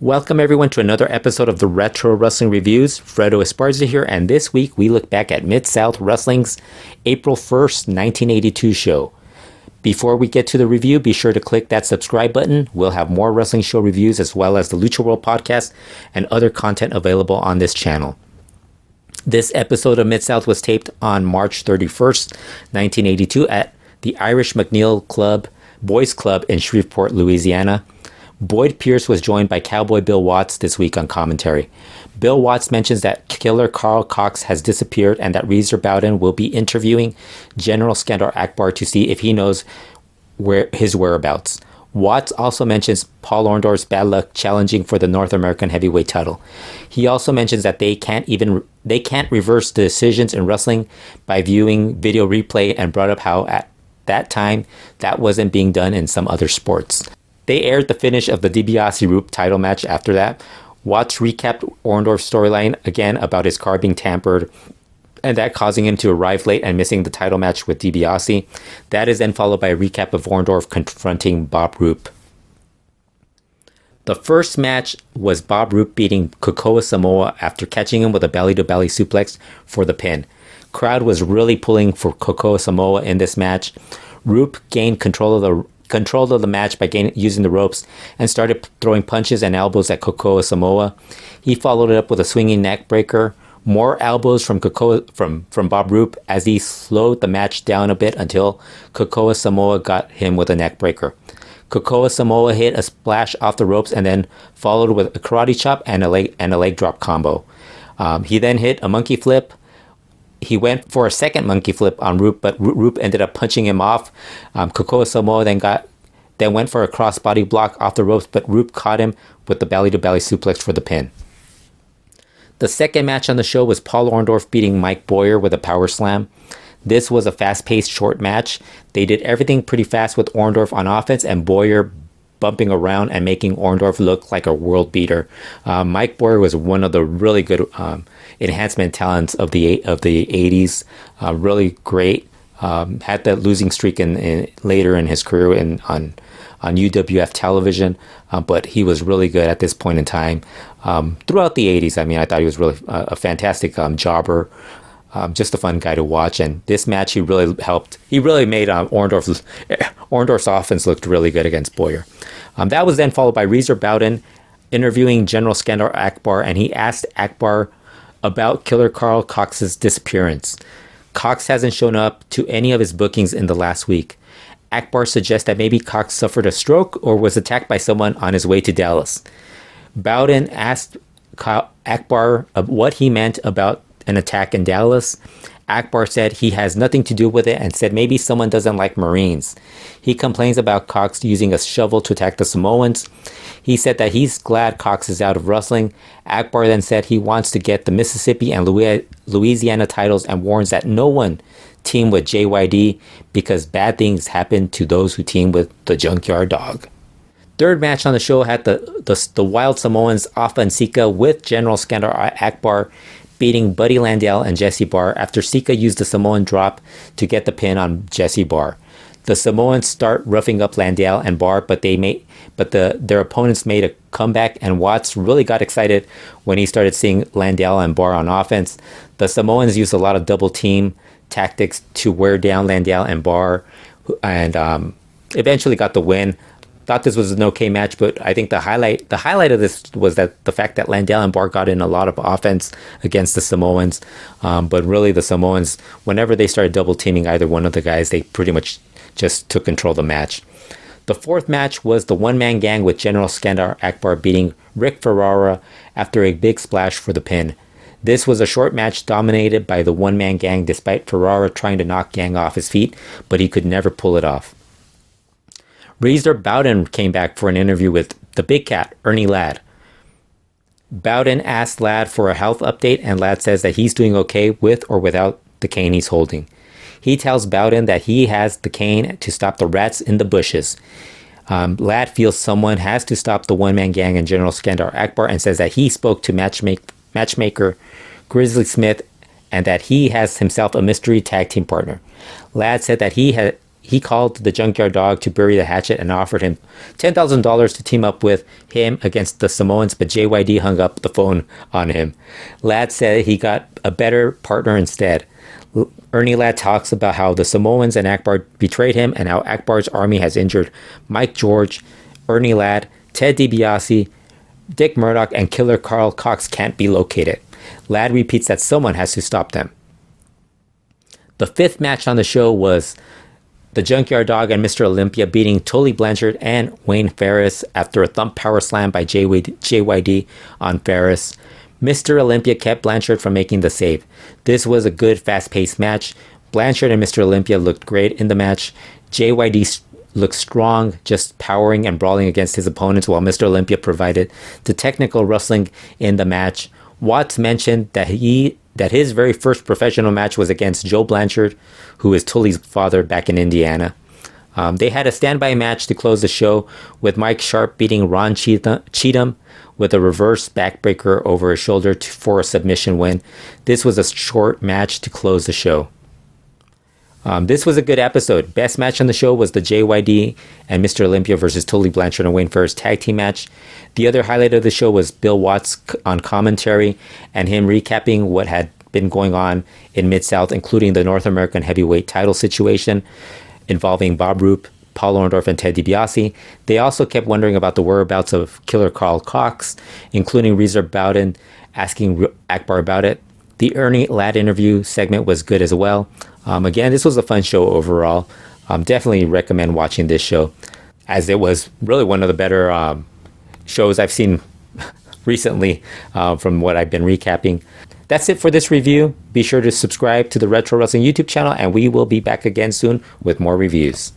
Welcome everyone to another episode of the Retro Wrestling Reviews. Fredo Esparza here, and this week we look back at Mid-South Wrestling's April 1st, 1982 show. Before we get to the review, be sure to click that subscribe button. We'll have more wrestling show reviews as well as the Lucha World podcast and other content available on this channel. This episode of Mid-South was taped on March 31st, 1982 at the Irish McNeil Club, Boys Club in Shreveport, Louisiana. Boyd Pierce was joined by Cowboy Bill Watts this week on commentary. Bill Watts mentions that Killer Carl Cox has disappeared and that Reeser Bowden will be interviewing General Skandar Akbar to see if he knows his whereabouts. Watts also mentions Paul Orndorff's bad luck challenging for the North American heavyweight title. He also mentions that they can't reverse the decisions in wrestling by viewing video replay, and brought up how at that time that wasn't being done in some other sports. They aired the finish of the DiBiase Roop title match after that. Watts recapped Orndorff's storyline again about his car being tampered and that causing him to arrive late and missing the title match with DiBiase. That is then followed by a recap of Orndorff confronting Bob Roop. The first match was Bob Roop beating Kokoa Samoa after catching him with a belly-to-belly suplex for the pin. Crowd was really pulling for Kokoa Samoa in this match. Roop gained control of the match by using the ropes and started throwing punches and elbows at Kokoa Samoa. He followed it up with a swinging neck breaker, more elbows from Bob Roop as he slowed the match down a bit until Kokoa Samoa got him with a neck breaker. Kokoa Samoa hit a splash off the ropes and then followed with a karate chop and a leg drop combo. He then hit a monkey flip. He went for a second monkey flip on Roop, but Roop ended up punching him off. Kokoa Samoa then went for a crossbody block off the ropes, but Roop caught him with the belly-to-belly suplex for the pin. The second match on the show was Paul Orndorff beating Mike Boyer with a power slam. This was a fast-paced short match. They did everything pretty fast with Orndorff on offense and Boyer bumping around and making Orndorff look like a world beater. Mike Boyer was one of the really good enhancement talents of the 80s. Really great. Had that losing streak in later in his career on UWF television, but he was really good at this point in time. Throughout the 80s, I thought he was really a fantastic jobber. Just a fun guy to watch, and this match he really helped. He really made Orndorff's offense looked really good against Boyer. That was then followed by Reeser Bowden interviewing General Skandar Akbar, and he asked Akbar about Killer Carl Cox's disappearance. Cox hasn't shown up to any of his bookings in the last week. Akbar suggests that maybe Cox suffered a stroke or was attacked by someone on his way to Dallas. Bowden asked Akbar what he meant about an attack in Dallas. Akbar said he has nothing to do with it and said maybe someone doesn't like Marines. He complains about Cox using a shovel to attack the Samoans. He said that he's glad Cox is out of wrestling. Akbar then said he wants to get the Mississippi and Louisiana titles and warns that no one team with JYD because bad things happen to those who team with the Junkyard Dog. Third match on the show had the Wild Samoans Afa and Sika with General Skandar Akbar beating Buddy Landel and Jesse Barr after Sika used the Samoan drop to get the pin on Jesse Barr. The Samoans start roughing up Landel and Barr, but their opponents made a comeback, and Watts really got excited when he started seeing Landel and Barr on offense. The Samoans used a lot of double team tactics to wear down Landel and Barr, and eventually got the win. Thought this was an okay match, but I think the highlight of this was that the fact that Landel and Barr got in a lot of offense against the Samoans. But really the Samoans, whenever they started double teaming either one of the guys, they pretty much just took control of the match. The fourth match was the one-man gang with General Skandar Akbar beating Rick Ferrara after a big splash for the pin. This was a short match dominated by the one-man gang despite Ferrara trying to knock Gang off his feet, but he could never pull it off. Reeser Bowden came back for an interview with the Big Cat, Ernie Ladd. Bowden asked Ladd for a health update, and Ladd says that he's doing okay with or without the cane he's holding. He tells Bowden that he has the cane to stop the rats in the bushes. Ladd feels someone has to stop the one-man gang and General Skandar Akbar, and says that he spoke to matchmaker Grizzly Smith and that he has himself a mystery tag team partner. Ladd said that he he called the Junkyard Dog to bury the hatchet and offered him $10,000 to team up with him against the Samoans, but JYD hung up the phone on him. Ladd said he got a better partner instead. Ernie Ladd talks about how the Samoans and Akbar betrayed him and how Akbar's army has injured Mike George, Ernie Ladd, Ted DiBiase, Dick Murdoch, and killer Carl Cox can't be located. Ladd repeats that someone has to stop them. The fifth match on the show was the Junkyard Dog and Mr. Olympia beating Tully Blanchard and Wayne Ferris after a thump power slam by JYD on Ferris. Mr. Olympia kept Blanchard from making the save. This was a good fast-paced match. Blanchard and Mr. Olympia looked great in the match. JYD looked strong, just powering and brawling against his opponents, while Mr. Olympia provided the technical wrestling in the match. Watts mentioned that his very first professional match was against Joe Blanchard, who is Tully's father back in Indiana. They had a standby match to close the show with Mike Sharp beating Ron Cheatham with a reverse backbreaker over his shoulder for a submission win. This was a short match to close the show. This was a good episode. Best match on the show was the JYD and Mr. Olympia versus Tully Blanchard and Wayne Ferris tag team match. The other highlight of the show was Bill Watts on commentary and him recapping what had been going on in Mid-South, including the North American heavyweight title situation involving Bob Roop, Paul Orndorff, and Ted DiBiase. They also kept wondering about the whereabouts of killer Carl Cox, including Reza Bowden asking Akbar about it. The Ernie Ladd interview segment was good as well. Again, this was a fun show overall. Definitely recommend watching this show, as it was really one of the better shows I've seen recently from what I've been recapping. That's it for this review. Be sure to subscribe to the Retro Wrestling YouTube channel, and we will be back again soon with more reviews.